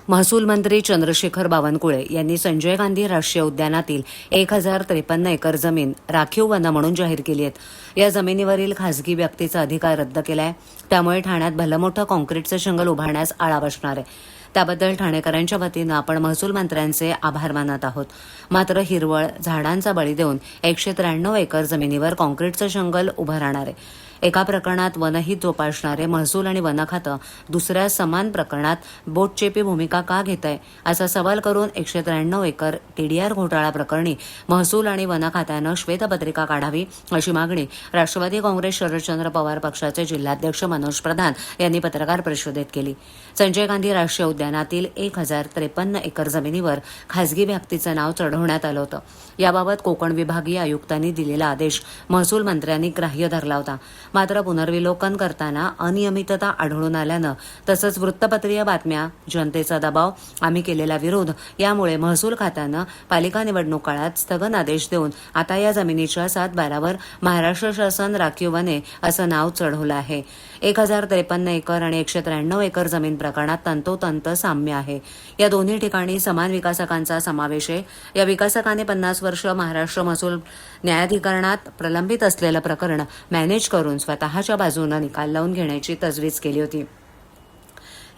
महसूल मंत्री चंद्रशेखर बावनकुळे यांनी संजय गांधी राष्ट्रीय उद्यानातील 1053 एकर जमीन राखीव वन म्हणून जाहीर केली आहे। या जमिनीवरील खासगी व्यक्तीचा अधिकार रद्द केलाय। त्यामुळे ठाण्यात भलमोठं काँक्रीटचं जंगल उभारण्यास आळा बसणार आहे। त्याबद्दल ठाणेकरांच्या वतीनं आपण महसूल मंत्र्यांचे आभार मानत आहोत। मात्र हिरवळ झाडांचा बळी देऊन 193 एकर जमिनीवर काँक्रीटचं जंगल उभं राहणार आहे। एका प्रकरणात वनहित जोपासणारे महसूल आणि वन खातं दुसऱ्या समान प्रकरणात बोटचेपी भूमिका का घेत आहे असा सवाल करून 193 एकर टीडीआर घोटाळा प्रकरणी महसूल आणि वन खात्यानं श्वेतपत्रिका काढावी अशी मागणी राष्ट्रवादी काँग्रेस शरदचंद्र पवार पक्षाचे जिल्हाध्यक्ष मनोज प्रधान यांनी पत्रकार परिषदेत केली। संजय गांधी राष्ट्रीय उद्यानातील 1053 एकर जमिनीवर खासगी व्यक्तीचं नाव चढवण्यात आलं होतं। याबाबत कोकण विभागीय आयुक्तांनी दिलेला आदेश महसूल मंत्र्यांनी ग्राह्य धरला होता। मात्र पुनर्विलोकन करताना अनियमितता आढळून आल्यानं तसंच वृत्तपत्रीय बातम्या, जनतेचा दबाव, आम्ही केलेला विरोध यामुळे महसूल खात्यानं पालिका निवडणूक काळात स्थगन आदेश देऊन आता या जमिनीच्या 7/12वर महाराष्ट्र शासन राखीव वने असं नाव चढवलं आहे। 1053 एकर आणि 193 एकर जमीन प्रकरणात तंतोतंत साम्य आहे। या दोन्ही ठिकाणी समान विकासकांचा समावेश आहे। या विकासकाने 50 वर्ष महाराष्ट्र महसूल न्यायाधिकरणात प्रलंबित असलेलं प्रकरण मॅनेज करून स्वतःच्या बाजूने निकाल लावून घेण्याची तजवीज केली होती।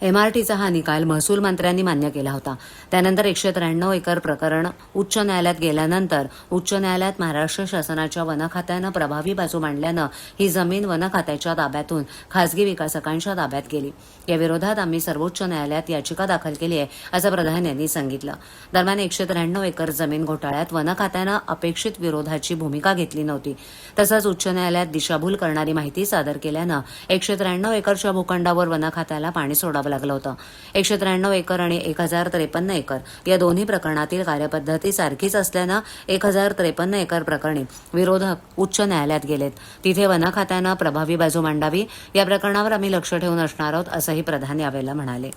एमआरटीचा हा निकाल महसूल मंत्र्यांनी मान्य केला होता। त्यानंतर 193 एकर प्रकरण उच्च न्यायालयात गेल्यानंतर उच्च न्यायालयात महाराष्ट्र शासनाच्या वन खात्यानं प्रभावी बाजू मांडल्यानं ही जमीन वन खात्याच्या ताब्यातून खासगी विकासकांच्या ताब्यात गेली। या विरोधात आम्ही सर्वोच्च न्यायालयात याचिका दाखल केली आहे असं प्रधान यांनी सांगितलं। दरम्यान 193 एकर जमीन घोटाळ्यात वन खात्यानं अपेक्षित विरोधाची भूमिका घेतली नव्हती। तसंच उच्च न्यायालयात दिशाभूल करणारी माहिती सादर केल्यानं 193 एकरच्या भूखंडावर वन खात्याला पाणी सोडावं लागलं होतं। 193 एकर आणि 1053 एकर या दोन्ही प्रकरणातील कार्यपद्धती सारखीच असल्यानं 1053 एकर प्रकरणी विरोधक उच्च न्यायालयात गेलेत। तिथे वन खात्यानं प्रभावी बाजू मांडावी। या प्रकरणावर आम्ही लक्ष ठेवून असणार आहोत असंही प्रधान यावेळेला म्हणाले।